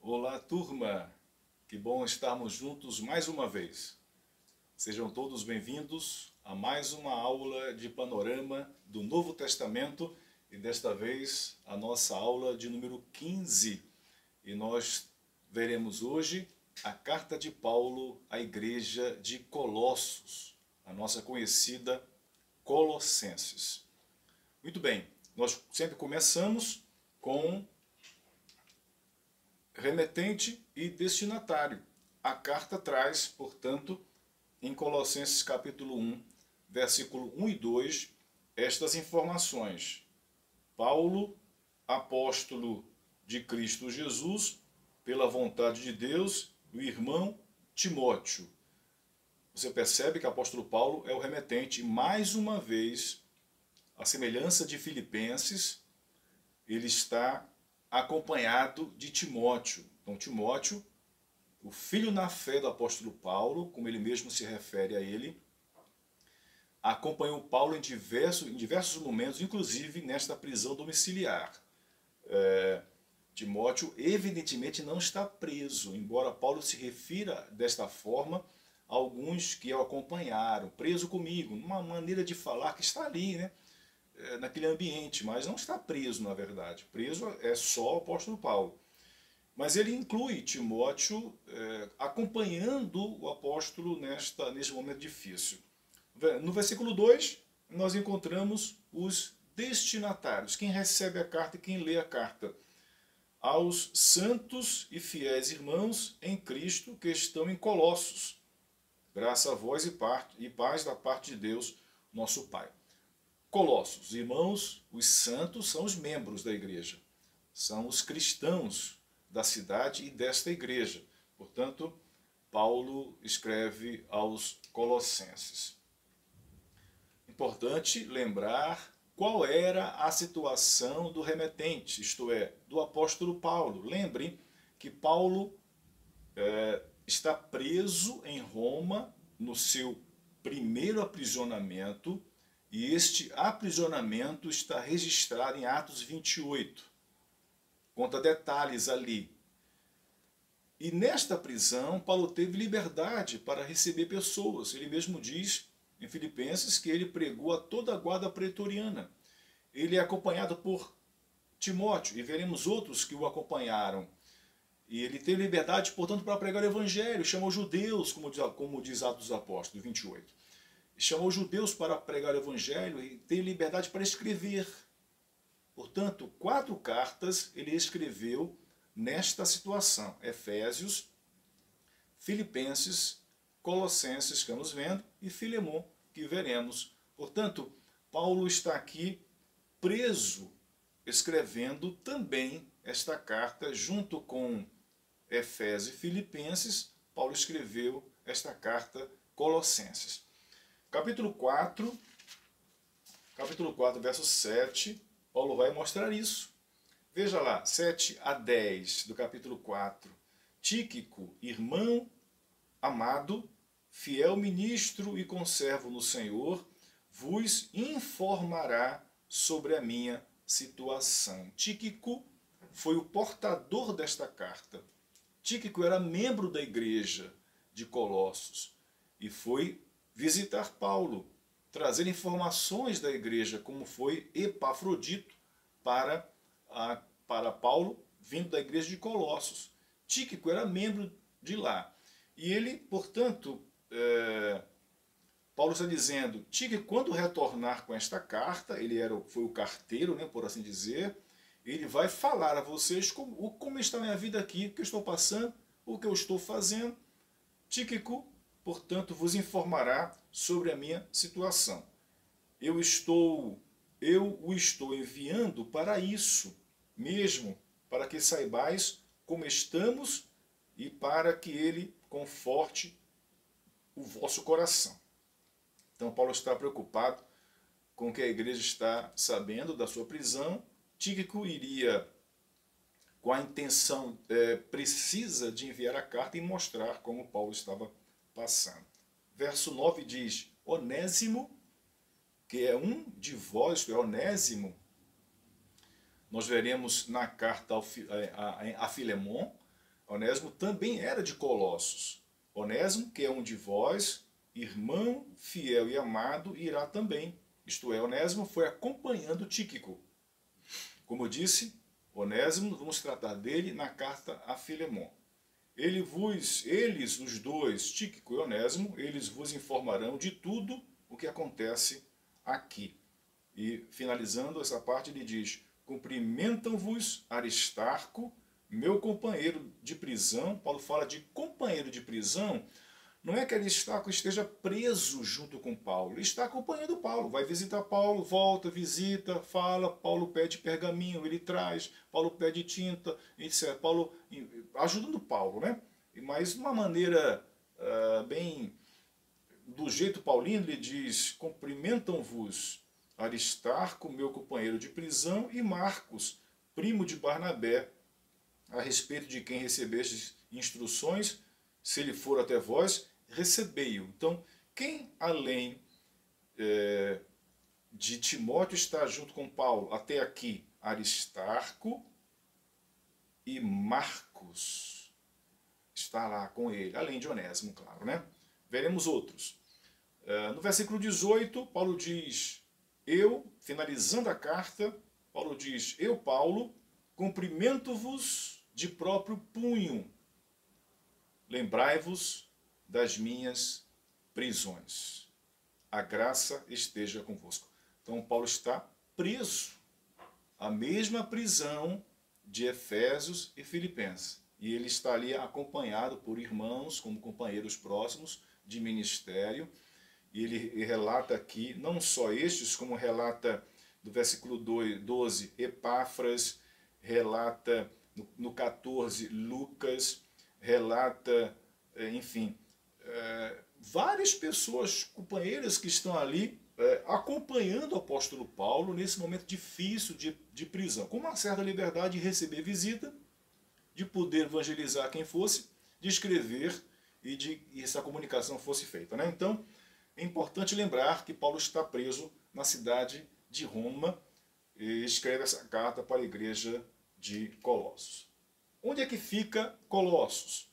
Olá, turma! Que bom estarmos juntos mais uma vez. Sejam todos bem-vindos a mais uma aula de panorama do Novo Testamento e desta vez a nossa aula de número 15. E nós veremos hoje a carta de Paulo à igreja de Colossos, a nossa conhecida Colossenses. Muito bem, nós sempre começamos com remetente e destinatário. A carta traz, portanto, em Colossenses capítulo 1, versículo 1 e 2, estas informações. Paulo, apóstolo de Cristo Jesus, pela vontade de Deus, o irmão Timóteo. Você percebe que o apóstolo Paulo é o remetente, e mais uma vez, à semelhança de Filipenses, ele está acompanhado de Timóteo. Então, Timóteo, o filho na fé do apóstolo Paulo, como ele mesmo se refere a ele, acompanhou Paulo em diversos momentos, inclusive nesta prisão domiciliar. Timóteo, evidentemente, não está preso, embora Paulo se refira desta forma a alguns que o acompanharam, preso comigo, uma maneira de falar que está ali, né? Naquele ambiente, mas não está preso, na verdade. Preso é só o apóstolo Paulo. Mas ele inclui Timóteo acompanhando o apóstolo neste momento difícil. No versículo 2, nós encontramos os destinatários, quem recebe a carta e quem lê a carta. Aos santos e fiéis irmãos em Cristo que estão em Colossos. Graça a vós e paz da parte de Deus, nosso Pai. Colossos, irmãos, os santos são os membros da igreja, são os cristãos da cidade e desta igreja. Portanto, Paulo escreve aos Colossenses. Importante lembrar qual era a situação do remetente, isto é, do apóstolo Paulo. Lembrem que Paulo está preso em Roma no seu primeiro aprisionamento, e este aprisionamento está registrado em Atos 28. Conta detalhes ali. E nesta prisão, Paulo teve liberdade para receber pessoas. Ele mesmo diz em Filipenses que ele pregou a toda a guarda pretoriana. Ele é acompanhado por Timóteo, e veremos outros que o acompanharam. E ele teve liberdade, portanto, para pregar o evangelho. Chamou judeus, como diz Atos dos Apóstolos 28. Chamou os judeus para pregar o evangelho e tem liberdade para escrever. Portanto, 4 cartas ele escreveu nesta situação. Efésios, Filipenses, Colossenses, que estamos vendo, e Filemon, que veremos. Portanto, Paulo está aqui preso, escrevendo também esta carta, junto com Efésios e Filipenses. Paulo escreveu esta carta Colossenses. Capítulo 4, verso 7, Paulo vai mostrar isso. Veja lá, 7 a 10 do capítulo 4. Tíquico, irmão amado, fiel ministro e conservo no Senhor, vos informará sobre a minha situação. Tíquico foi o portador desta carta. Tíquico era membro da igreja de Colossos e foi visitar Paulo, trazer informações da igreja, como foi Epafrodito para Paulo, vindo da igreja de Colossos. Tíquico era membro de lá. E ele, portanto, Paulo está dizendo, Tíquico, quando retornar com esta carta, foi o carteiro, né, por assim dizer, ele vai falar a vocês como está a minha vida aqui, o que eu estou passando, o que eu estou fazendo. Tíquico, portanto, vos informará sobre a minha situação. Eu o estou enviando para isso mesmo, para que saibais como estamos e para que ele conforte o vosso coração. Então, Paulo está preocupado com que a igreja está sabendo da sua prisão. Tíquico iria, com a intenção precisa de enviar a carta e mostrar como Paulo estava passando. Verso 9 diz, Onésimo, que é um de vós, Onésimo, nós veremos na carta a Filemon, Onésimo também era de Colossos. Onésimo, que é um de vós, irmão fiel e amado, irá também. Isto é, Onésimo foi acompanhando Tíquico. Como eu disse, Onésimo, vamos tratar dele na carta a Filemon. Eles, os dois, Tíquico e Onésimo, eles vos informarão de tudo o que acontece aqui. E finalizando essa parte, ele diz: cumprimentam-vos Aristarco, meu companheiro de prisão. Paulo fala de companheiro de prisão. Não é que Aristarco esteja preso junto com Paulo, ele está acompanhando Paulo, vai visitar Paulo, volta, visita, fala, Paulo pede pergaminho, ele traz, Paulo pede tinta, etc. Paulo ajudando Paulo, né? Mas de uma maneira bem do jeito paulino, ele diz: cumprimentam-vos Aristarco, meu companheiro de prisão, e Marcos, primo de Barnabé, a respeito de quem recebestes instruções, se ele for até vós, recebei-o. Então, quem além de Timóteo está junto com Paulo até aqui? Aristarco e Marcos está lá com ele, além de Onésimo, claro, né? Veremos outros. No versículo 18, Paulo diz: eu, finalizando a carta, Paulo diz: eu, Paulo, cumprimento-vos de próprio punho. Lembrai-vos das minhas prisões. A graça esteja convosco. Então, Paulo está preso. A mesma prisão de Efésios e Filipenses. E ele está ali acompanhado por irmãos, como companheiros próximos de ministério. E ele relata aqui, não só estes, como relata do versículo 12, Epáfras, relata no 14, Lucas, relata, enfim, várias pessoas, companheiras que estão ali acompanhando o apóstolo Paulo nesse momento difícil de prisão, com uma certa liberdade de receber visita, de poder evangelizar quem fosse, de escrever e essa comunicação fosse feita, né? Então, é importante lembrar que Paulo está preso na cidade de Roma e escreve essa carta para a igreja de Colossos. Onde é que fica Colossos?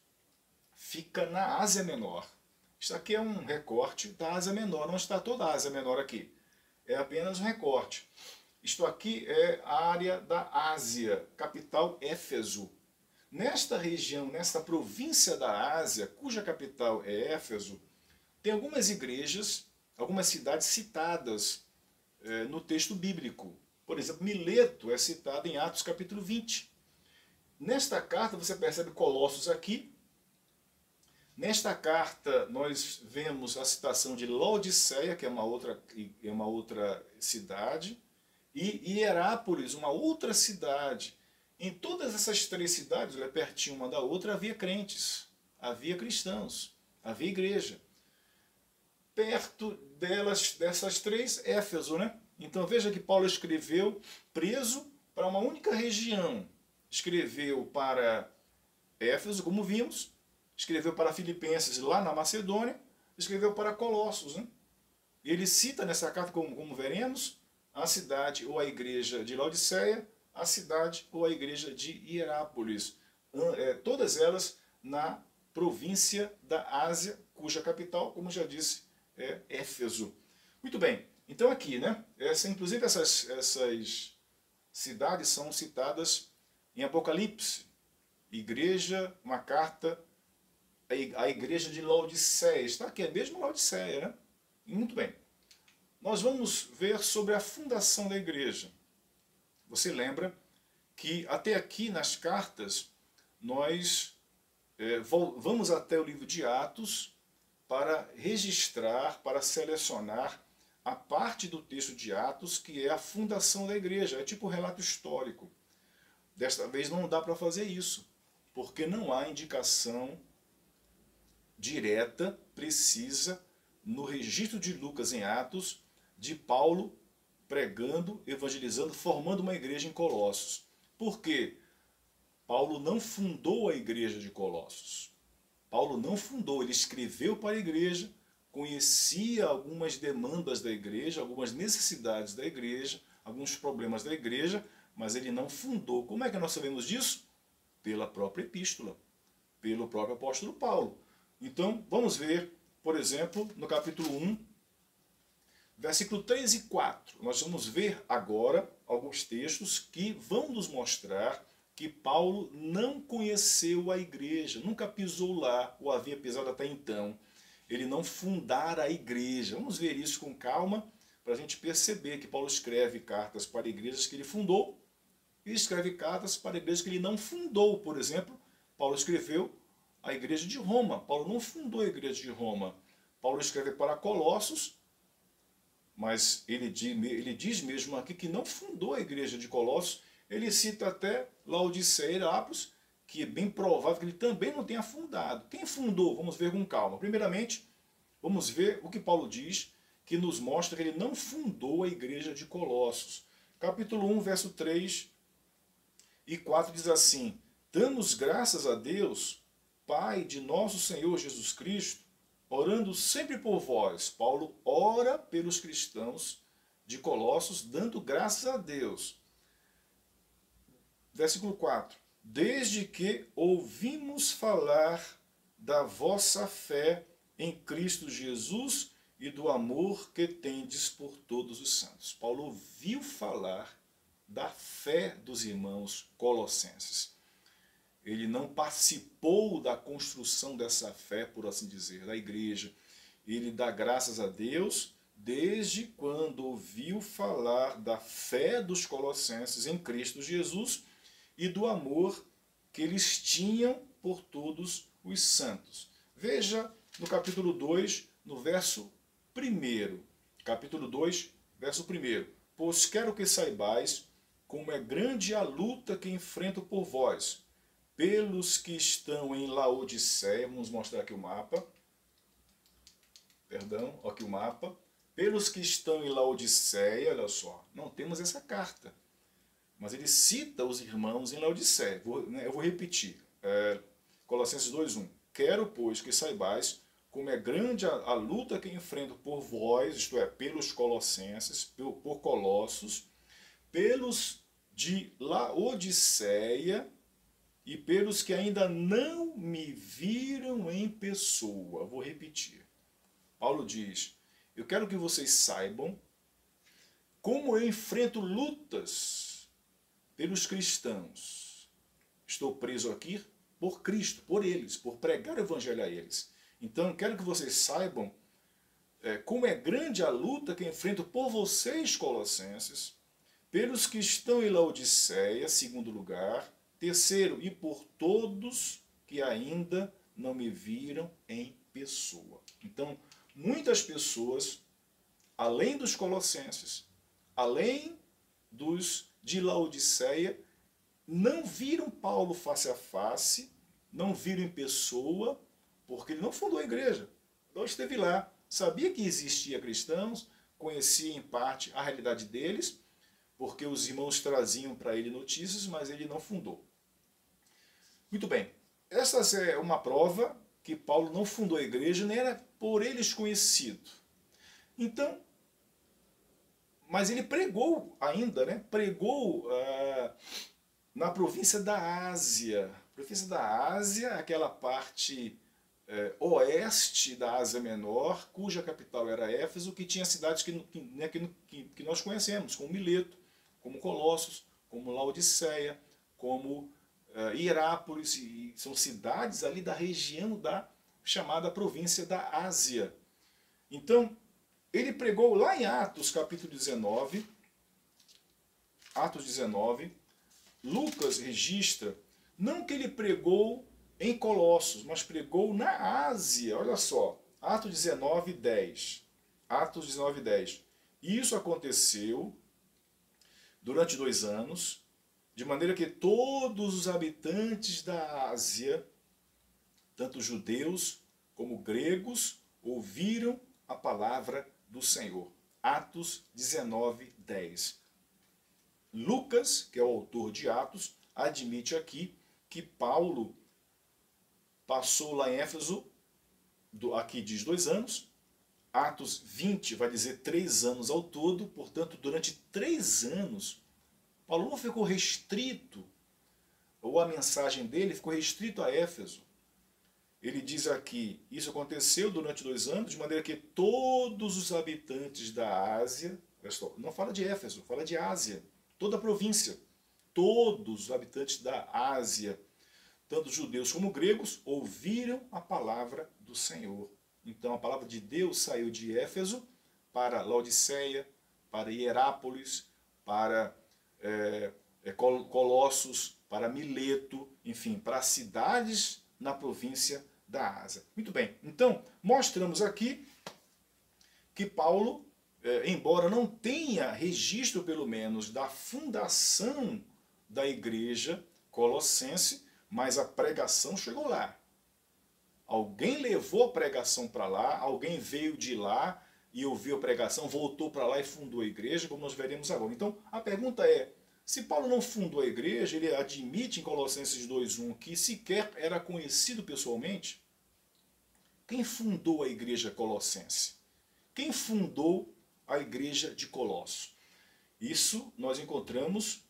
Fica na Ásia Menor. Isso aqui é um recorte da Ásia Menor, não está toda a Ásia Menor aqui. É apenas um recorte. Isto aqui é a área da Ásia, capital Éfeso. Nesta região, nesta província da Ásia, cuja capital é Éfeso, tem algumas igrejas, algumas cidades citadas no texto bíblico. Por exemplo, Mileto é citado em Atos capítulo 20. Nesta carta você percebe Colossos aqui. Nesta carta nós vemos a citação de Laodiceia, que é uma outra cidade, e Hierápolis, uma outra cidade. Em todas essas três cidades, pertinho uma da outra, havia crentes, havia cristãos, havia igreja. Perto dessas três, Éfeso, né? Então veja que Paulo escreveu preso para uma única região. Escreveu para Éfeso, como vimos, escreveu para Filipenses lá na Macedônia, escreveu para Colossos, né? E ele cita nessa carta, como veremos, a cidade ou a igreja de Laodiceia, a cidade ou a igreja de Hierápolis. Todas elas na província da Ásia, cuja capital, como já disse, é Éfeso. Muito bem, então aqui, né? Inclusive essas cidades são citadas em Apocalipse. Igreja, uma carta à igreja de Laodiceia. Está aqui, é mesmo Laodiceia, né? Muito bem. Nós vamos ver sobre a fundação da igreja. Você lembra que até aqui nas cartas nós vamos até o livro de Atos para registrar, para selecionar a parte do texto de Atos que é a fundação da igreja. É tipo um relato histórico. Desta vez não dá para fazer isso, porque não há indicação direta, precisa, no registro de Lucas em Atos, de Paulo pregando, evangelizando, formando uma igreja em Colossos. Por quê? Paulo não fundou a igreja de Colossos. Paulo não fundou, ele escreveu para a igreja, conhecia algumas demandas da igreja, algumas necessidades da igreja, alguns problemas da igreja, mas ele não fundou. Como é que nós sabemos disso? Pela própria epístola. pelo próprio apóstolo Paulo. Então, vamos ver, por exemplo, no capítulo 1, versículo 3 e 4. Nós vamos ver agora alguns textos que vão nos mostrar que Paulo não conheceu a igreja, nunca pisou lá, ou havia pisado até então. Ele não fundara a igreja. Vamos ver isso com calma, para a gente perceber que Paulo escreve cartas para igrejas que ele fundou e escreve cartas para igrejas que ele não fundou. Por exemplo, Paulo escreveu a igreja de Roma. Paulo não fundou a igreja de Roma. Paulo escreve para Colossos, mas ele diz mesmo aqui que não fundou a igreja de Colossos. Ele cita até Laodiceia e Hierapolis, que é bem provável que ele também não tenha fundado. Quem fundou? Vamos ver com calma. Primeiramente, vamos ver o que Paulo diz, que nos mostra que ele não fundou a igreja de Colossos. Capítulo 1, verso 3 e 4 diz assim: damos graças a Deus, Pai de nosso Senhor Jesus Cristo, orando sempre por vós. Paulo ora pelos cristãos de Colossos, dando graças a Deus. Versículo 4. Desde que ouvimos falar da vossa fé em Cristo Jesus e do amor que tendes por todos os santos. Paulo ouviu falar da fé dos irmãos colossenses. Ele não participou da construção dessa fé, por assim dizer, da igreja. Ele dá graças a Deus desde quando ouviu falar da fé dos colossenses em Cristo Jesus e do amor que eles tinham por todos os santos. Veja no capítulo 2, no verso 1. Capítulo 2, verso 1. Pois quero que saibais como é grande a luta que enfrento por vós, pelos que estão em Laodiceia. Vamos mostrar aqui o mapa. Perdão, aqui o mapa. Pelos que estão em Laodiceia, olha só, não temos essa carta. Mas ele cita os irmãos em Laodiceia. Eu vou repetir. Colossenses 2:1. Quero, pois, que saibais como é grande a luta que enfrento por vós, isto é, pelos colossenses, por Colossos, pelos de Laodiceia e pelos que ainda não me viram em pessoa. Vou repetir. Paulo diz: eu quero que vocês saibam como eu enfrento lutas pelos cristãos. Estou preso aqui por Cristo, por eles, por pregar o evangelho a eles. Então, quero que vocês saibam como é grande a luta que enfrento por vocês, colossenses, pelos que estão em Laodiceia, segundo lugar, terceiro, e por todos que ainda não me viram em pessoa. Então, muitas pessoas, além dos colossenses, além dos de Laodiceia, não viram Paulo face a face, não viram em pessoa, porque ele não fundou a igreja. Então esteve lá, sabia que existia cristãos, conhecia em parte a realidade deles, porque os irmãos traziam para ele notícias, mas ele não fundou. Muito bem, essa é uma prova que Paulo não fundou a igreja, nem era por eles conhecido. Então, mas ele pregou ainda, né? Pregou na província da Ásia. A província da Ásia, aquela parte oeste da Ásia Menor, cuja capital era Éfeso, que tinha cidades que nós conhecemos, como Mileto, como Colossos, como Laodiceia, como Hierápolis, e são cidades ali da região da chamada província da Ásia. Então, ele pregou lá em Atos, capítulo 19, Atos 19, Lucas registra, não que ele pregou em Colossos, mas pregou na Ásia, olha só, Atos 19, 10. Atos 19, 10. Isso aconteceu durante 2 anos, de maneira que todos os habitantes da Ásia, tanto judeus como gregos, ouviram a palavra do Senhor. Atos 19, 10. Lucas, que é o autor de Atos, admite aqui que Paulo passou lá em Éfeso, aqui diz 2 anos, Atos 20 vai dizer 3 anos ao todo, portanto, durante 3 anos, Paulo não ficou restrito, ou a mensagem dele ficou restrito a Éfeso. ele diz aqui, isso aconteceu durante 2 anos, de maneira que todos os habitantes da Ásia, não fala de Éfeso, fala de Ásia, toda a província, todos os habitantes da Ásia, tanto judeus como gregos, ouviram a palavra do Senhor. Então a palavra de Deus saiu de Éfeso para Laodiceia, para Hierápolis, para Colossos, para Mileto, enfim, para cidades na província da Ásia. Muito bem, então mostramos aqui que Paulo, embora não tenha registro pelo menos da fundação da igreja colossense, mas a pregação chegou lá. Alguém levou a pregação para lá, alguém veio de lá e ouviu a pregação, voltou para lá e fundou a igreja, como nós veremos agora. Então a pergunta é, se Paulo não fundou a igreja, ele admite em Colossenses 2:1 que sequer era conhecido pessoalmente? Quem fundou a igreja colossense? Quem fundou a igreja de Colosso? Isso nós encontramos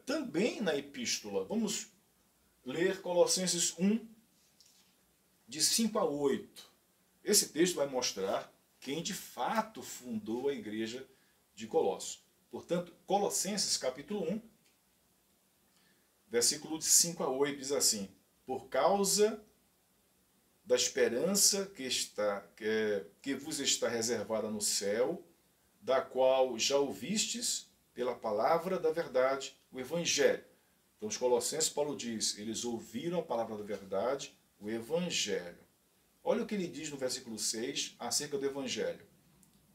também na epístola. Vamos ler Colossenses 1, de 5 a 8. Esse texto vai mostrar quem de fato fundou a igreja de Colosso. Portanto, Colossenses capítulo 1, versículo de 5 a 8, diz assim: por causa da esperança que vos está reservada no céu, da qual já ouvistes pela palavra da verdade, o Evangelho. Então, os Colossenses, Paulo diz, eles ouviram a palavra da verdade, o Evangelho. Olha o que ele diz no versículo 6 acerca do Evangelho.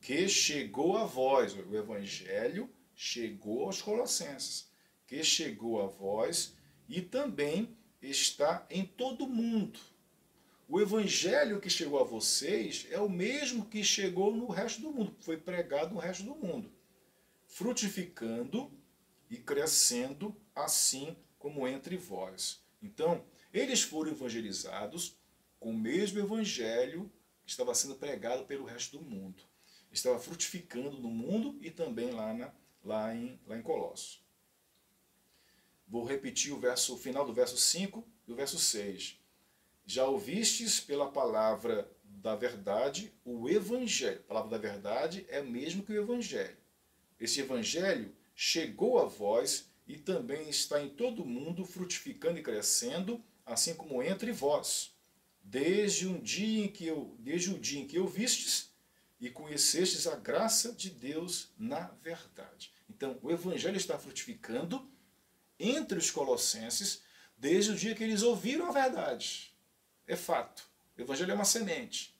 Que chegou a vós, o Evangelho chegou aos Colossenses, que chegou a vós e também está em todo o mundo. O Evangelho que chegou a vocês é o mesmo que chegou no resto do mundo, foi pregado no resto do mundo, frutificando e crescendo assim como entre vós. Então, eles foram evangelizados com o mesmo Evangelho que estava sendo pregado pelo resto do mundo. Estava frutificando no mundo e também lá em Colossos. Vou repetir o final do verso 5 e o verso 6. Já ouvistes pela palavra da verdade o Evangelho. A palavra da verdade é o mesmo que o Evangelho. Esse Evangelho chegou a vós e também está em todo o mundo, frutificando e crescendo, assim como entre vós, desde o dia em que ouvistes e conhecestes a graça de Deus na verdade. Então, o Evangelho está frutificando entre os colossenses desde o dia que eles ouviram a verdade. É fato. O Evangelho é uma semente.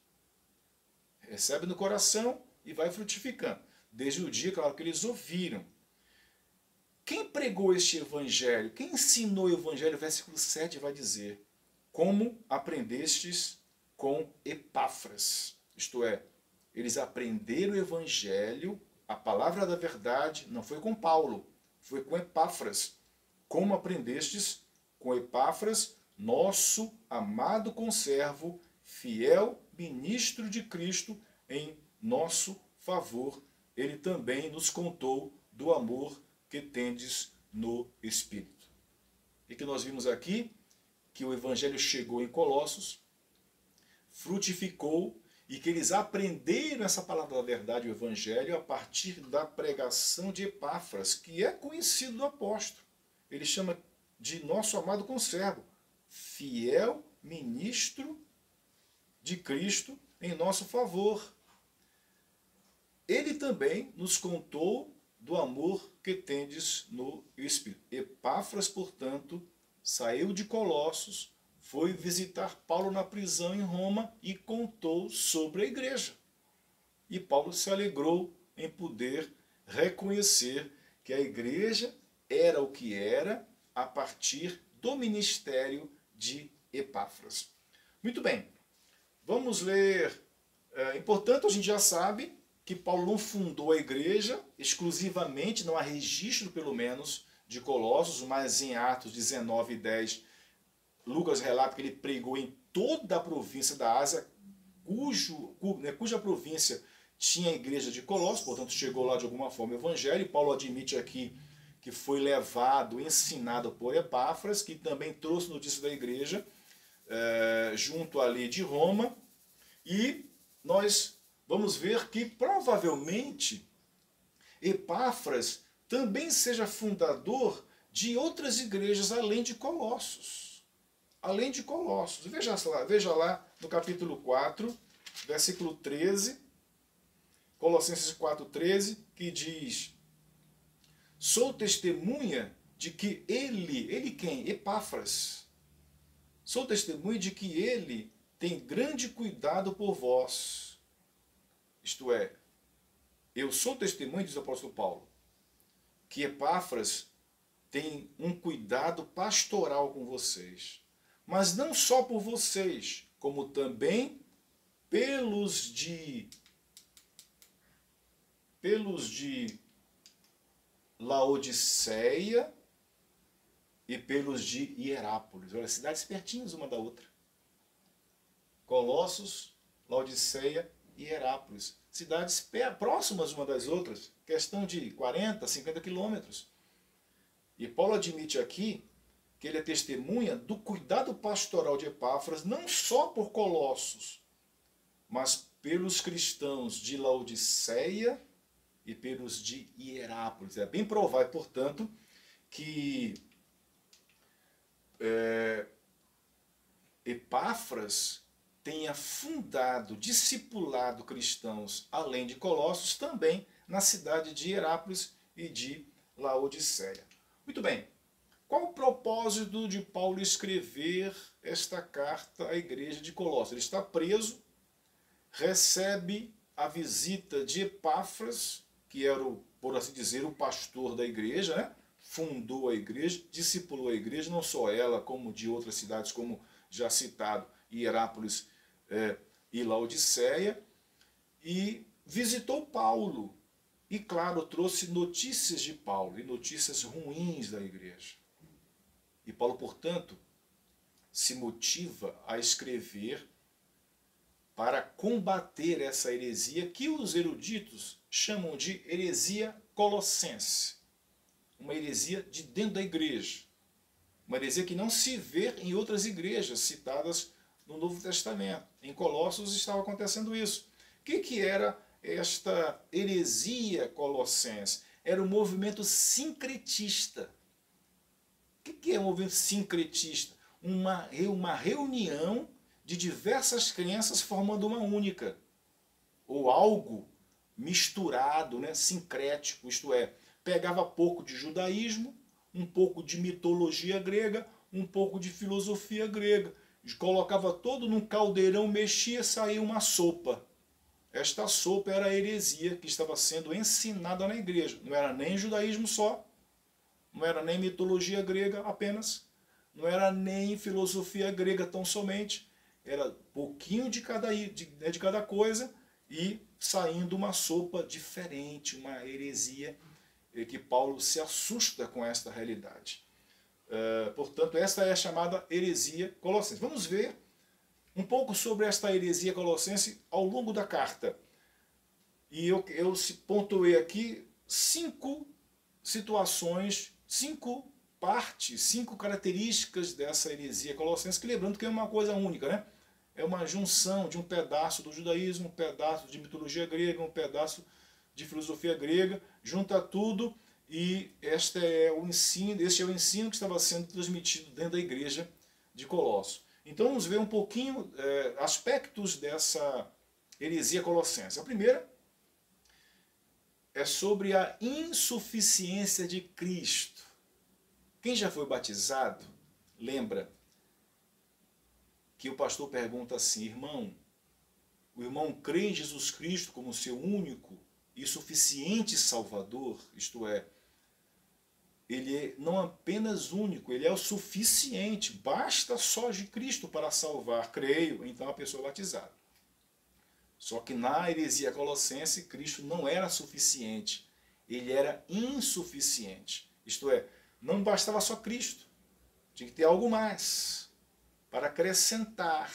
Recebe no coração e vai frutificando. Desde o dia, claro, que eles ouviram. Quem pregou este Evangelho? Quem ensinou o Evangelho? O versículo 7 vai dizer: como aprendestes com Epáfras. Isto é, eles aprenderam o Evangelho, a palavra da verdade, não foi com Paulo, foi com Epáfras. Como aprendestes com Epáfras, nosso amado conservo, fiel ministro de Cristo em nosso favor. Ele também nos contou do amor que tendes no Espírito. E que nós vimos aqui que o Evangelho chegou em Colossos, frutificou, e que eles aprenderam essa palavra da verdade, o Evangelho, a partir da pregação de Epáfras, que é conhecido do apóstolo. Ele chama de nosso amado conservo, fiel ministro de Cristo em nosso favor. Ele também nos contou do amor que tendes no Espírito. Epáfras, portanto, saiu de Colossos, foi visitar Paulo na prisão em Roma e contou sobre a igreja. E Paulo se alegrou em poder reconhecer que a igreja era o que era a partir do ministério de Epáfras. Muito bem, vamos ler. Portanto, a gente já sabe que Paulo não fundou a igreja exclusivamente, não há registro pelo menos de Colossos, mas em Atos 19 e 10, Lucas relata que ele pregou em toda a província da Ásia, cuja província tinha a igreja de Colossos, portanto chegou lá de alguma forma o evangelho. Paulo admite aqui que foi levado, ensinado por Epáfras, que também trouxe notícia da igreja. junto ali de Roma, e nós vamos ver que provavelmente Epáfras também seja fundador de outras igrejas além de Colossos. Além de Colossos. Veja lá no capítulo 4, versículo 13, Colossenses 4,13, que diz: sou testemunha de que ele quem? Epáfras. Sou testemunha de que ele tem grande cuidado por vós. Isto é, eu sou testemunha, diz o apóstolo Paulo, que Epáfras tem um cuidado pastoral com vocês. Mas não só por vocês, como também pelos de Laodiceia e pelos de Hierápolis. Olha, cidades pertinhas uma da outra. Colossos, Laodiceia e Hierápolis. Cidades próximas uma das outras, questão de 40, 50 quilômetros. E Paulo admite aqui que ele é testemunha do cuidado pastoral de Epáfras, não só por Colossos, mas pelos cristãos de Laodiceia e pelos de Hierápolis. É bem provável, portanto, que Epáfras tenha fundado, discipulado cristãos, além de Colossos, também na cidade de Hierápolis e de Laodiceia. Muito bem. Qual o propósito de Paulo escrever esta carta à igreja de Colossos? Ele está preso, recebe a visita de Epáfras, que era, por assim dizer, o pastor da igreja, né? Fundou a igreja, discipulou a igreja, não só ela, como de outras cidades, como já citado, Hierápolis e Laodiceia, e visitou Paulo. E, claro, trouxe notícias de Paulo, e notícias ruins da igreja. E Paulo, portanto, se motiva a escrever para combater essa heresia que os eruditos chamam de heresia colossense. Uma heresia de dentro da igreja. Uma heresia que não se vê em outras igrejas citadas no Novo Testamento. Em Colossos estava acontecendo isso. O que era esta heresia colossense? Era um movimento sincretista. O que é um movimento sincretista? Uma reunião de diversas crenças formando uma única. Ou algo misturado, né, sincrético, isto é, pegava pouco de judaísmo, um pouco de mitologia grega, um pouco de filosofia grega. Colocava todo num caldeirão, mexia, saía uma sopa. Esta sopa era a heresia que estava sendo ensinada na igreja. Não era nem judaísmo só, não era nem mitologia grega apenas, não era nem filosofia grega tão somente, era pouquinho de cada coisa e saindo uma sopa diferente, uma heresia, que Paulo se assusta com esta realidade. Portanto, esta é a chamada heresia colossense. Vamos ver um pouco sobre esta heresia colossense ao longo da carta. E eu pontuei aqui 5 situações, 5 partes, 5 características dessa heresia colossense, que lembrando que é uma coisa única, né? É uma junção de um pedaço do judaísmo, um pedaço de mitologia grega, um pedaço de filosofia grega, junta tudo e este é o ensino que estava sendo transmitido dentro da igreja de Colossos. Então vamos ver um pouquinho aspectos dessa heresia colossense. A primeira é sobre a insuficiência de Cristo. Quem já foi batizado, lembra que o pastor pergunta assim: irmão, o irmão crê em Jesus Cristo como seu único e suficiente Salvador? Isto é, ele é não apenas único, ele é o suficiente, basta só de Cristo para salvar. Creio, então a pessoa é batizada. Só que na heresia colossense, Cristo não era suficiente, ele era insuficiente. Isto é, não bastava só Cristo, tinha que ter algo mais para acrescentar.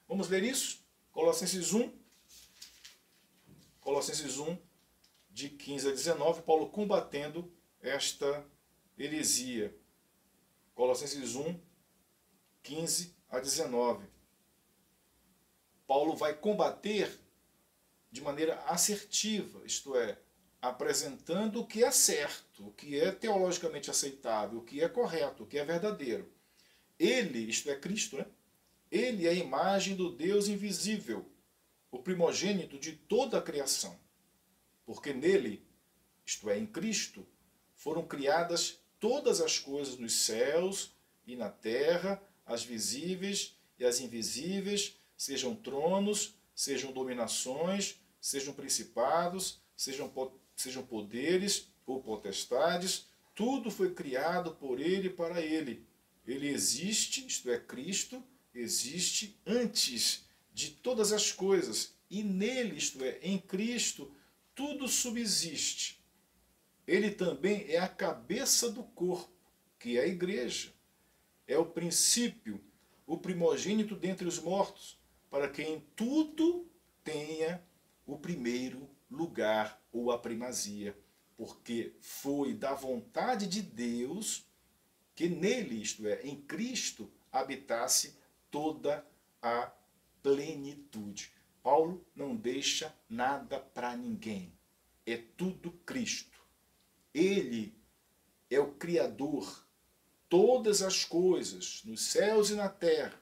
Vamos ler isso? Colossenses 1, de 15 a 19, Paulo combatendo esta heresia. Colossenses 1, 15 a 19. Paulo vai combater de maneira assertiva, isto é, apresentando o que é certo, o que é teologicamente aceitável, o que é correto, o que é verdadeiro. Ele, isto é, Cristo, né? Ele é a imagem do Deus invisível, o primogênito de toda a criação. Porque nele, isto é, em Cristo, foram criadas todas as coisas nos céus e na terra, as visíveis e as invisíveis, sejam tronos, sejam dominações, sejam principados, sejam poderes ou potestades, tudo foi criado por ele e para ele. Ele existe, isto é, Cristo, existe antes de todas as coisas, e nele, isto é, em Cristo, tudo subsiste. Ele também é a cabeça do corpo, que é a igreja. É o princípio, o primogênito dentre os mortos, para que em tudo tenha o primeiro lugar ou a primazia, porque foi da vontade de Deus que nele, isto é, em Cristo, habitasse toda a plenitude. Paulo não deixa nada para ninguém. É tudo Cristo. Ele é o Criador. Todas as coisas, nos céus e na terra,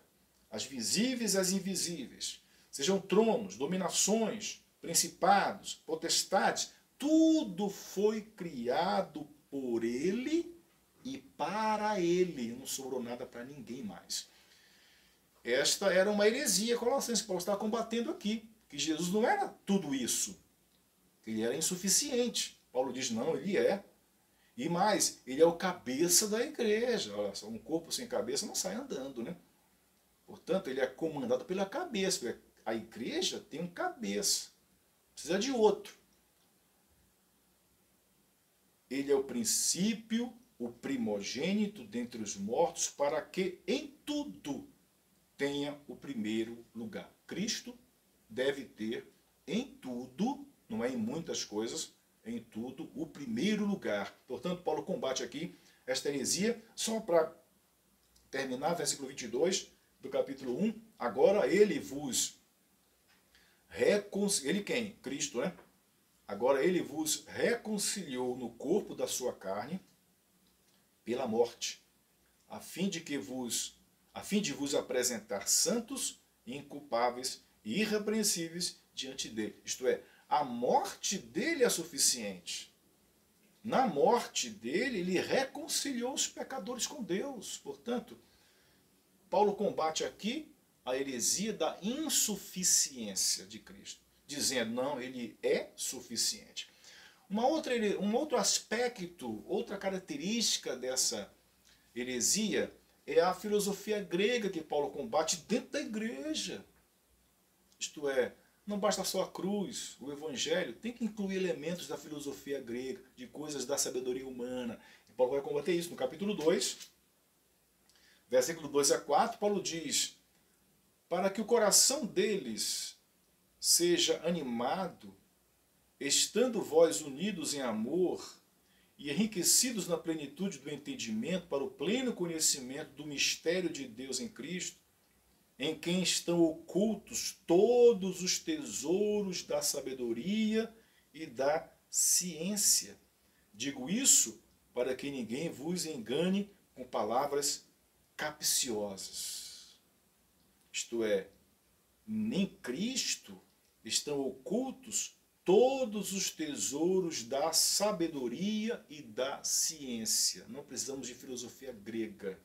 as visíveis e as invisíveis, sejam tronos, dominações, principados, potestades, tudo foi criado por ele e para ele. Não sobrou nada para ninguém mais. Esta era uma heresia colossense. Paulo está combatendo aqui, que Jesus não era tudo isso. Ele era insuficiente. Paulo diz, não, ele é. E mais, ele é o cabeça da igreja. Olha só, um corpo sem cabeça não sai andando, né? Portanto, ele é comandado pela cabeça. A igreja tem um cabeça. Precisa de outro. Ele é o princípio, o primogênito dentre os mortos, para que em tudo tenha o primeiro lugar. Cristo deve ter em tudo, não é em muitas coisas, em tudo, o primeiro lugar. Portanto, Paulo combate aqui esta heresia. Só para terminar, versículo 22 do capítulo 1. Agora ele vos reconciliou. Ele quem? Cristo, né? Agora ele vos reconciliou no corpo da sua carne pela morte, a fim de vos apresentar santos, inculpáveis e irrepreensíveis diante dele. Isto é, a morte dele é suficiente. Na morte dele, ele reconciliou os pecadores com Deus. Portanto, Paulo combate aqui a heresia da insuficiência de Cristo, dizendo, não, ele é suficiente. Um outro aspecto, outra característica dessa heresia é a filosofia grega que Paulo combate dentro da igreja. Isto é, não basta só a cruz, o evangelho, tem que incluir elementos da filosofia grega, de coisas da sabedoria humana. E Paulo vai combater isso no capítulo 2, versículo 2 a 4, Paulo diz, para que o coração deles seja animado, estando vós unidos em amor e enriquecidos na plenitude do entendimento para o pleno conhecimento do mistério de Deus em Cristo, em quem estão ocultos todos os tesouros da sabedoria e da ciência. Digo isso para que ninguém vos engane com palavras capciosas. Isto é, em Cristo estão ocultos todos os tesouros da sabedoria e da ciência. Não precisamos de filosofia grega.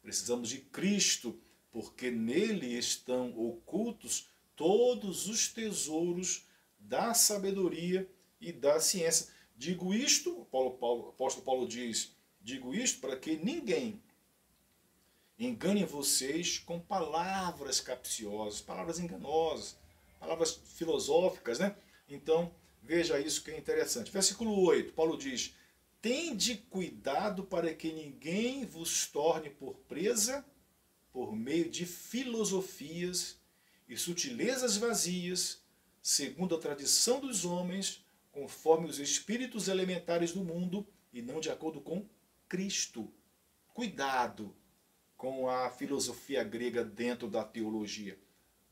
Precisamos de Cristo, porque nele estão ocultos todos os tesouros da sabedoria e da ciência. Digo isto, o apóstolo Paulo diz, digo isto para que ninguém engane vocês com palavras capciosas, palavras enganosas, palavras filosóficas, né? Então, veja isso que é interessante. Versículo 8, Paulo diz, tende cuidado para que ninguém vos torne por presa por meio de filosofias e sutilezas vazias, segundo a tradição dos homens, conforme os espíritos elementares do mundo, e não de acordo com Cristo. Cuidado, com a filosofia grega dentro da teologia.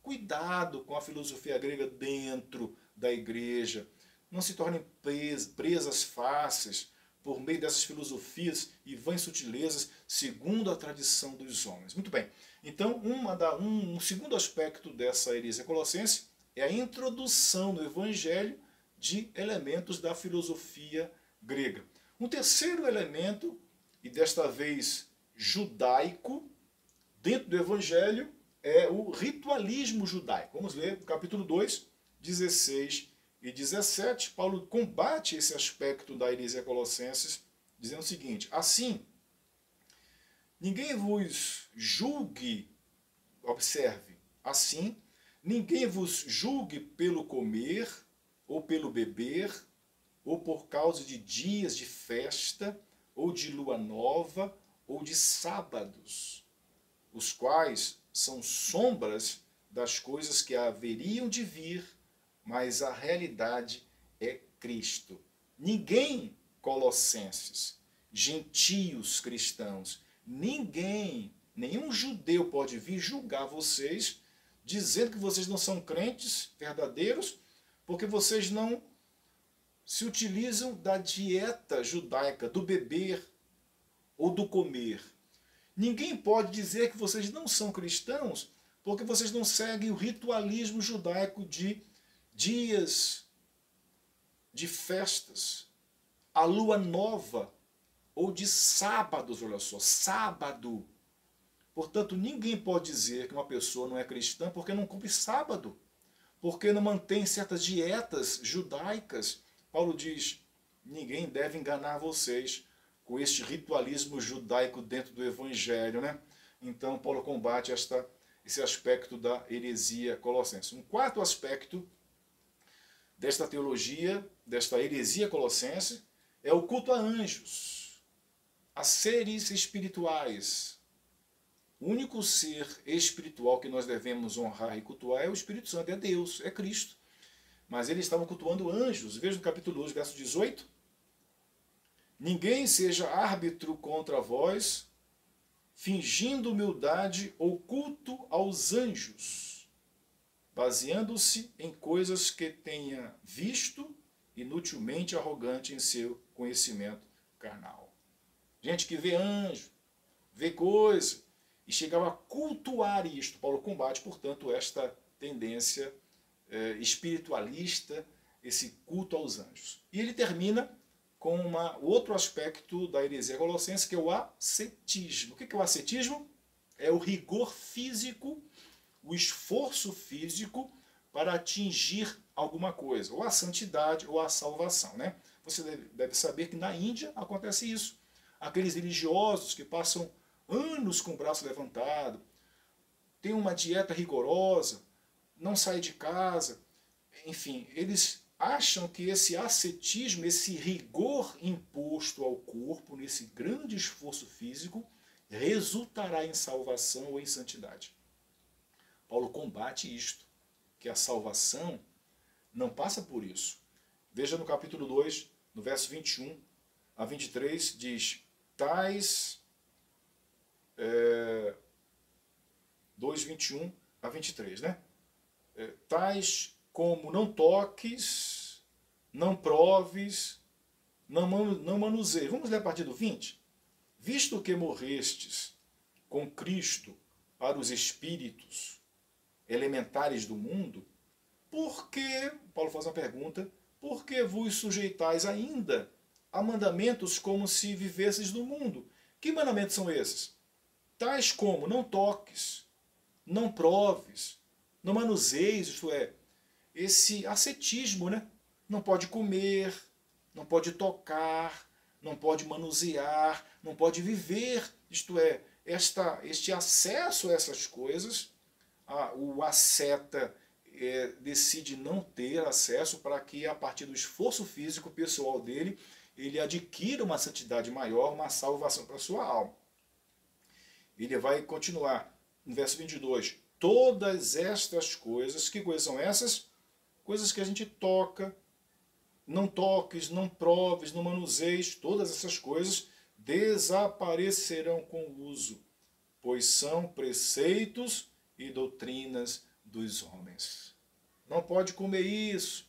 Cuidado com a filosofia grega dentro da igreja. Não se tornem presas fáceis por meio dessas filosofias e vãs sutilezas segundo a tradição dos homens. Muito bem. Então, um segundo aspecto dessa heresia colossense é a introdução no evangelho de elementos da filosofia grega. Um terceiro elemento, e desta vez judaico, dentro do evangelho, é o ritualismo judaico. Vamos ler o capítulo 2, 16 e 17. Paulo combate esse aspecto da heresia colossenses, dizendo o seguinte: assim, ninguém vos julgue, observe, assim, ninguém vos julgue pelo comer, ou pelo beber, ou por causa de dias de festa, ou de lua nova, ou de sábados, os quais são sombras das coisas que haveriam de vir, mas a realidade é Cristo. Ninguém, colossenses, gentios cristãos, nenhum judeu pode vir julgar vocês, dizendo que vocês não são crentes verdadeiros, porque vocês não se utilizam da dieta judaica, do beber ou do comer. Ninguém pode dizer que vocês não são cristãos porque vocês não seguem o ritualismo judaico de dias, de festas, a lua nova ou de sábados, olha só, sábado. Portanto, ninguém pode dizer que uma pessoa não é cristã porque não cumpre sábado, porque não mantém certas dietas judaicas. Paulo diz, ninguém deve enganar vocês com este ritualismo judaico dentro do evangelho, né? Então, Paulo combate esse aspecto da heresia colossense. Um quarto aspecto desta teologia, desta heresia colossense, é o culto a anjos, a seres espirituais. O único ser espiritual que nós devemos honrar e cultuar é o Espírito Santo, é Deus, é Cristo. Mas eles estavam cultuando anjos. Veja no capítulo 2, verso 18. Ninguém seja árbitro contra vós, fingindo humildade ou culto aos anjos, baseando-se em coisas que tenha visto, inutilmente arrogante em seu conhecimento carnal. Gente que vê anjo, vê coisa, e chegava a cultuar isto. Paulo combate, portanto, esta tendência espiritualista, esse culto aos anjos. E ele termina com outro aspecto da heresia colossense, que é o ascetismo. O que é o ascetismo? É o rigor físico, o esforço físico para atingir alguma coisa, ou a santidade ou a salvação, né? Você deve saber que na Índia acontece isso. Aqueles religiosos que passam anos com o braço levantado, têm uma dieta rigorosa, não saem de casa, enfim, eles acham que esse ascetismo, esse rigor imposto ao corpo, nesse grande esforço físico, resultará em salvação ou em santidade. Paulo combate isto, que a salvação não passa por isso. Veja no capítulo 2, no verso 21 a 23, diz, 2, 21 a 23, né? Tais como não toques, não proves, não manuseies. Vamos ler a partir do 20? Visto que morrestes com Cristo para os espíritos elementares do mundo, por que, Paulo faz uma pergunta, por que vos sujeitais ainda a mandamentos como se vivesseis no mundo? Que mandamentos são esses? Tais como não toques, não proves, não manuseies, isto é, esse ascetismo, né? Não pode comer, não pode tocar, não pode manusear, não pode viver, isto é, este acesso a essas coisas, o asceta decide não ter acesso para que, a partir do esforço físico pessoal dele, ele adquira uma santidade maior, uma salvação para a sua alma. Ele vai continuar no verso 22. Todas estas coisas, que coisas são essas? Coisas que a gente toca, não toques, não proves, não manuseies, todas essas coisas desaparecerão com o uso. pois são preceitos e doutrinas dos homens. Não pode comer isso,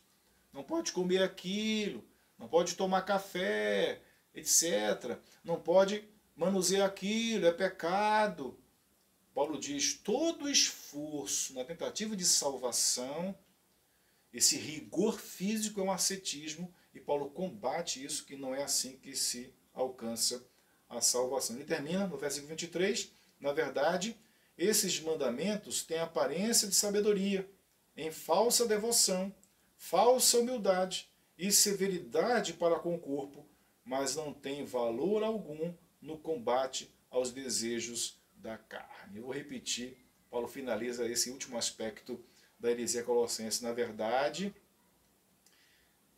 não pode comer aquilo, não pode tomar café, etc. Não pode manusear aquilo, é pecado. Paulo diz, todo esforço na tentativa de salvação, esse rigor físico é um ascetismo, e Paulo combate isso, que não é assim que se alcança a salvação. Ele termina no versículo 23, na verdade, esses mandamentos têm aparência de sabedoria, em falsa devoção, falsa humildade e severidade para com o corpo, mas não têm valor algum no combate aos desejos da carne. Eu vou repetir, Paulo finaliza esse último aspecto da heresia colossense. Na verdade,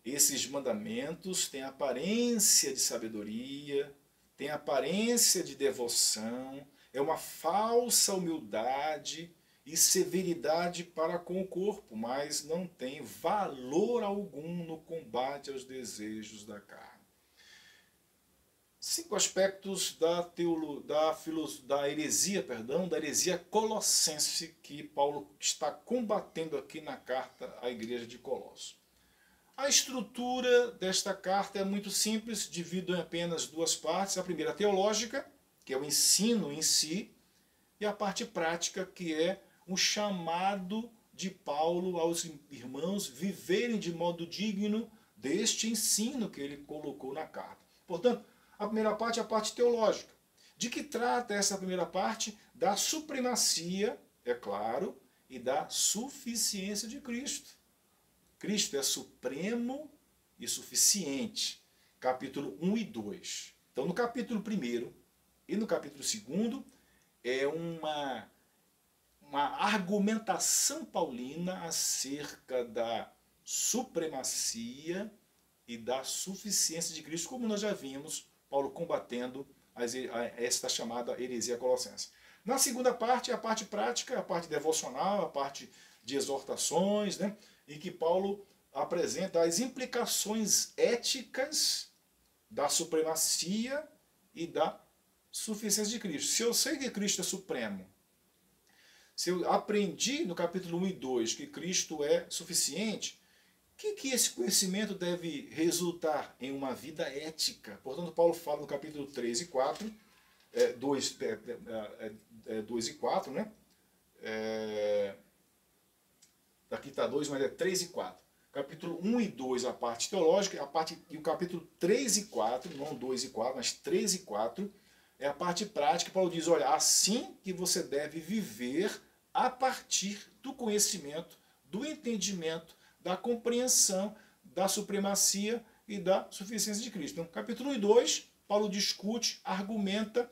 esses mandamentos têm aparência de sabedoria, têm aparência de devoção, é uma falsa humildade e severidade para com o corpo, mas não tem valor algum no combate aos desejos da carne. 5 aspectos da heresia colossense que Paulo está combatendo aqui na carta à igreja de Colossos. A estrutura desta carta é muito simples, divido em apenas 2 partes. A primeira, teológica, que é o ensino em si, e a parte prática, que é um chamado de Paulo aos irmãos viverem de modo digno deste ensino que ele colocou na carta. Portanto, a primeira parte é a parte teológica. De que trata essa primeira parte? Da supremacia, é claro, e da suficiência de Cristo. Cristo é supremo e suficiente. Capítulo 1 e 2. Então, no capítulo 1 e no capítulo 2, é uma argumentação paulina acerca da supremacia e da suficiência de Cristo, como nós já vimos Paulo combatendo esta chamada heresia colossense. Na segunda parte, é a parte prática, a parte devocional, a parte de exortações, né, em que Paulo apresenta as implicações éticas da supremacia e da suficiência de Cristo. Se eu sei que Cristo é supremo, se eu aprendi no capítulo 1 e 2 que Cristo é suficiente, o que esse conhecimento deve resultar em uma vida ética? Portanto, Paulo fala no capítulo 3 e 4, 2 e 4, né? Aqui está 2, mas é 3 e 4. Capítulo 1 e 2, a parte teológica, e o capítulo 3 e 4, não 2 e 4, mas 3 e 4, é a parte prática. Paulo diz, olha, assim que você deve viver a partir do conhecimento, do entendimento, da compreensão da supremacia e da suficiência de Cristo. Então, capítulo 1 e 2, Paulo discute, argumenta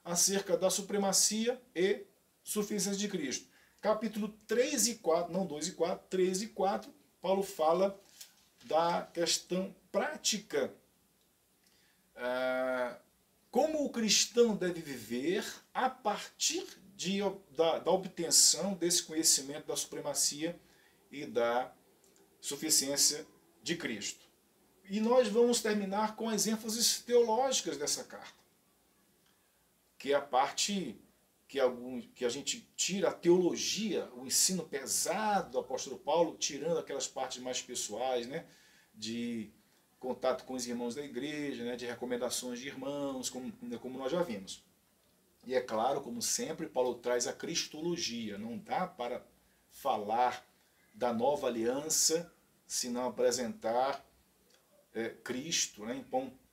acerca da supremacia e suficiência de Cristo. Capítulo 3 e 4, não 2 e 4, 3 e 4, Paulo fala da questão prática. Como o cristão deve viver a partir da obtenção desse conhecimento da supremacia e da suficiência de Cristo. E nós vamos terminar com as ênfases teológicas dessa carta, que é a parte que a gente tira a teologia, o ensino pesado do apóstolo Paulo, tirando aquelas partes mais pessoais, né, de contato com os irmãos da igreja, né, de recomendações de irmãos, como nós já vimos. E é claro, como sempre, Paulo traz a cristologia. Não dá para falar da nova aliança se não apresentar Cristo, né?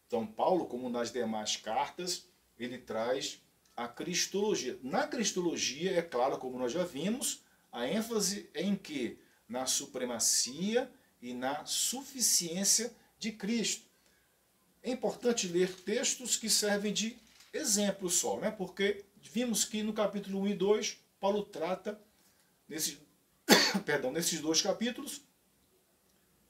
Então Paulo, como nas demais cartas, ele traz a cristologia. Na cristologia, é claro, como nós já vimos, a ênfase é em quê? Na supremacia e na suficiência de Cristo. É importante ler textos que servem de exemplo só, né? Porque vimos que no capítulo 1 e 2, Paulo trata, nesses 2 capítulos,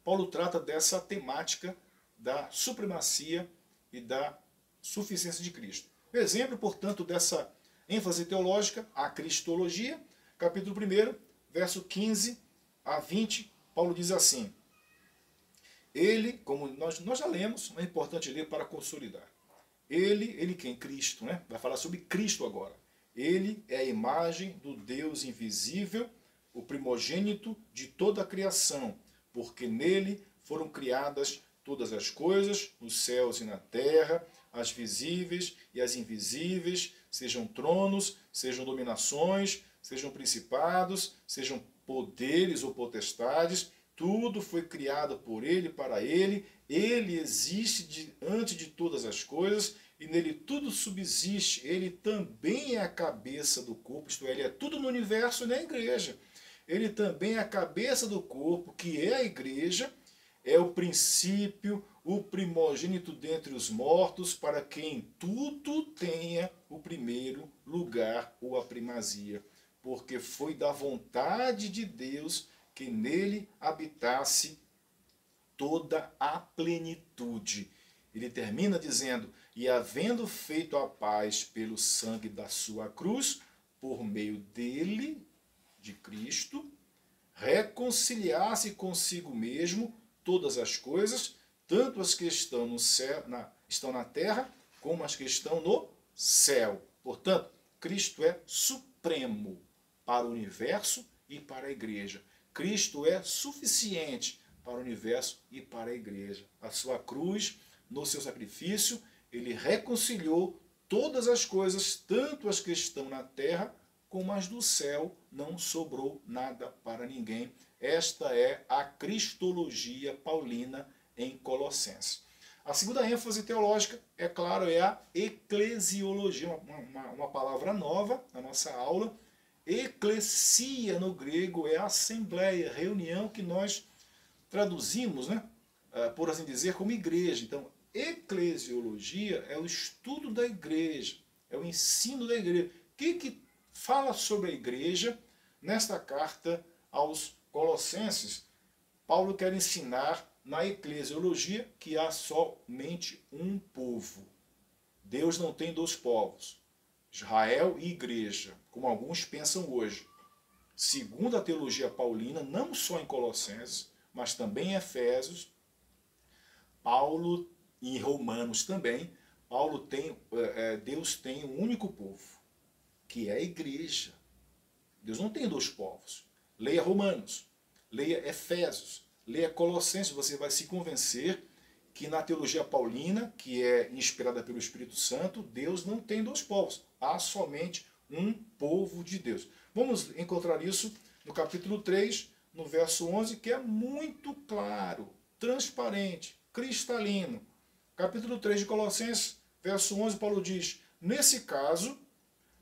Paulo trata dessa temática da supremacia e da suficiência de Cristo. O exemplo, portanto, dessa ênfase teológica, a cristologia, capítulo 1, verso 15 a 20, Paulo diz assim: ele, como nós já lemos, é importante ler para consolidar. Ele quem? Cristo, né? Vai falar sobre Cristo agora. Ele é a imagem do Deus invisível, o primogênito de toda a criação, porque nele foram criadas todas as coisas, nos céus e na terra, as visíveis e as invisíveis, sejam tronos, sejam dominações, sejam principados, sejam poderes ou potestades, tudo foi criado por ele, para ele, ele existe antes de todas as coisas, e nele tudo subsiste, ele também é a cabeça do corpo, isto é, ele é tudo no universo e na igreja. Ele também é a cabeça do corpo, que é a igreja, é o princípio, o primogênito dentre os mortos, para quem tudo tenha o primeiro lugar ou a primazia. Porque foi da vontade de Deus que nele habitasse toda a plenitude. Ele termina dizendo, e havendo feito a paz pelo sangue da sua cruz, por meio dele, de Cristo, reconciliar-se consigo mesmo todas as coisas, tanto as que estão no céu, estão na terra, como as que estão no céu. Portanto, Cristo é supremo para o universo e para a igreja. Cristo é suficiente para o universo e para a igreja. A sua cruz, no seu sacrifício, ele reconciliou todas as coisas, tanto as que estão na terra, como as do céu, não sobrou nada para ninguém. Esta é a cristologia paulina em Colossenses. A segunda ênfase teológica, é claro, é a eclesiologia, uma palavra nova na nossa aula. Eclesia no grego é assembleia, reunião, que nós traduzimos, né, por assim dizer, como igreja. Então, eclesiologia é o estudo da igreja, é o ensino da igreja. O que fala sobre a igreja nesta carta aos Colossenses? Paulo quer ensinar na eclesiologia que há somente um povo. Deus não tem dois povos, Israel e igreja, como alguns pensam hoje. Segundo a teologia paulina, não só em Colossenses, mas também em Efésios, Paulo e em Romanos também, Deus tem um único povo, que é a igreja. Deus não tem dois povos. Leia Romanos, leia Efésios, leia Colossenses, você vai se convencer que na teologia paulina, que é inspirada pelo Espírito Santo, Deus não tem dois povos. Há somente um povo de Deus. Vamos encontrar isso no capítulo 3, no verso 11, que é muito claro, transparente, cristalino. Capítulo 3 de Colossenses, verso 11, Paulo diz, nesse caso,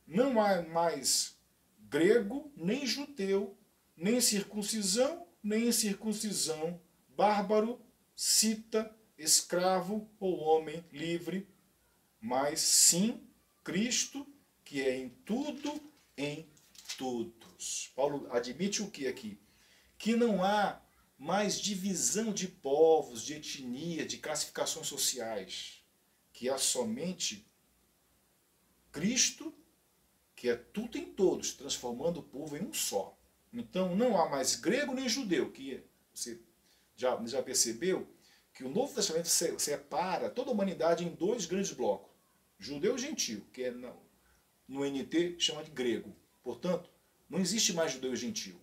não há mais grego, nem judeu, nem circuncisão, nem incircuncisão, bárbaro, cita, escravo ou homem livre, mas sim Cristo, que é em tudo, em todos. Paulo admite o que aqui? Que não há mais divisão de povos, de etnia, de classificações sociais, que há somente Cristo, que é tudo em todos, transformando o povo em um só. Então não há mais grego nem judeu, que você já percebeu que o Novo Testamento separa toda a humanidade em dois grandes blocos, judeu e gentio, que é no NT chama de grego. Portanto, não existe mais judeu e gentio.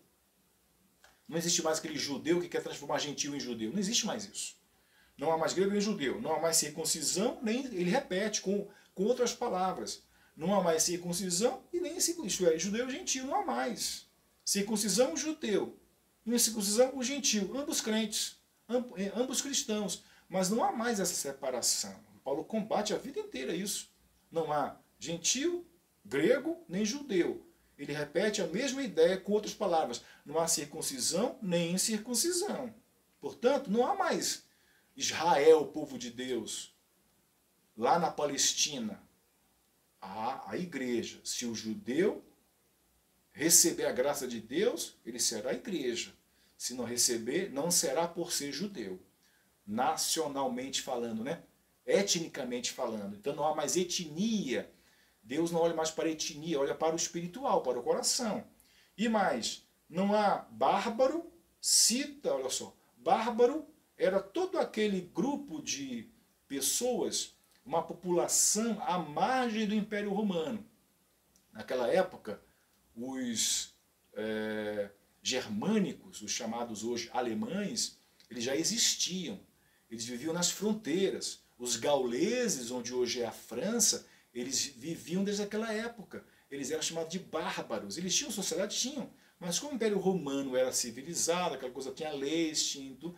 Não existe mais aquele judeu que quer transformar gentio em judeu. Não existe mais isso. Não há mais grego nem judeu. Não há mais circuncisão, nem ele repete com outras palavras. Não há mais circuncisão e nem circuncisão. Judeu e gentio, não há mais. Circuncisão, o judeu. E circuncisão, o gentio. Ambos crentes, ambos cristãos. Mas não há mais essa separação. Paulo combate a vida inteira isso. Não há gentio, grego, nem judeu. Ele repete a mesma ideia com outras palavras. Não há circuncisão nem incircuncisão. Portanto, não há mais Israel, povo de Deus. Lá na Palestina, há a igreja. Se o judeu receber a graça de Deus, ele será igreja. Se não receber, não será por ser judeu. Nacionalmente falando, né? Etnicamente falando. Então não há mais etnia. Deus não olha mais para a etnia, olha para o espiritual, para o coração. E mais, não há bárbaro, cita, olha só, bárbaro era todo aquele grupo de pessoas, uma população à margem do Império Romano. Naquela época, os germânicos, os chamados hoje alemães, eles já existiam. Eles viviam nas fronteiras. Os gauleses, onde hoje é a França, eles viviam desde aquela época. Eles eram chamados de bárbaros. Eles tinham sociedade? Tinham. Mas como o Império Romano era civilizado, aquela coisa tinha leis, tinha tudo,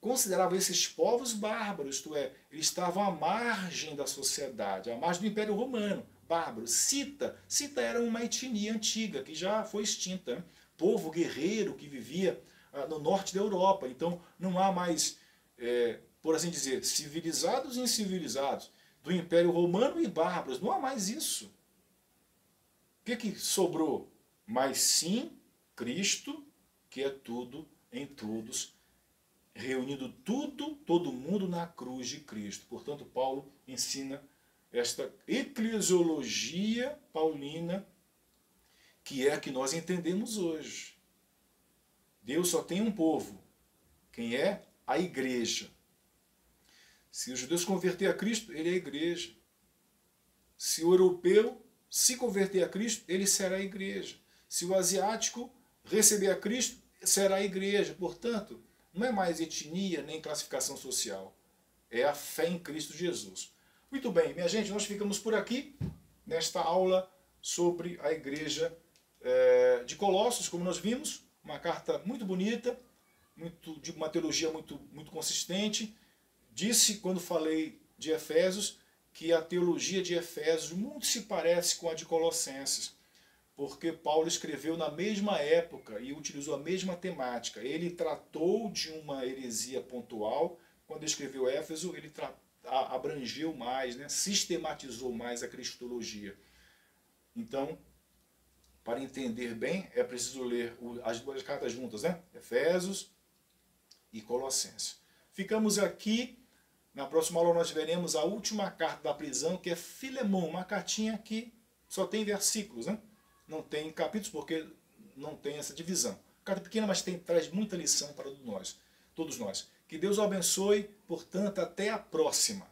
consideravam esses povos bárbaros, isto é, eles estavam à margem da sociedade, à margem do Império Romano, bárbaros. Cita era uma etnia antiga, que já foi extinta, né? Povo guerreiro que vivia no norte da Europa. Então não há mais, por assim dizer, civilizados e incivilizados, do Império Romano e bárbaros, não há mais isso. O que sobrou? Mas sim, Cristo, que é tudo em todos, reunindo tudo, todo mundo na cruz de Cristo. Portanto, Paulo ensina esta eclesiologia paulina, que é a que nós entendemos hoje. Deus só tem um povo. Quem é? A igreja. Se o judeu se converter a Cristo, ele é a igreja. Se o europeu se converter a Cristo, ele será a igreja. Se o asiático receber a Cristo, será a igreja. Portanto, não é mais etnia nem classificação social. É a fé em Cristo Jesus. Muito bem, minha gente, nós ficamos por aqui nesta aula sobre a igreja de Colossos, como nós vimos. Uma carta muito bonita, de uma teologia muito consistente. Disse, quando falei de Efésios, que a teologia de Efésios muito se parece com a de Colossenses, porque Paulo escreveu na mesma época e utilizou a mesma temática. Ele tratou de uma heresia pontual. Quando escreveu Éfeso, ele abrangeu mais, né, sistematizou mais a cristologia. Então, para entender bem, é preciso ler as duas cartas juntas, né? Efésios e Colossenses. Ficamos aqui. Na próxima aula nós veremos a última carta da prisão, que é Filemão, uma cartinha que só tem versículos, né? Não tem capítulos porque não tem essa divisão. Carta pequena, mas traz muita lição para todos nós. Que Deus o abençoe, portanto, até a próxima.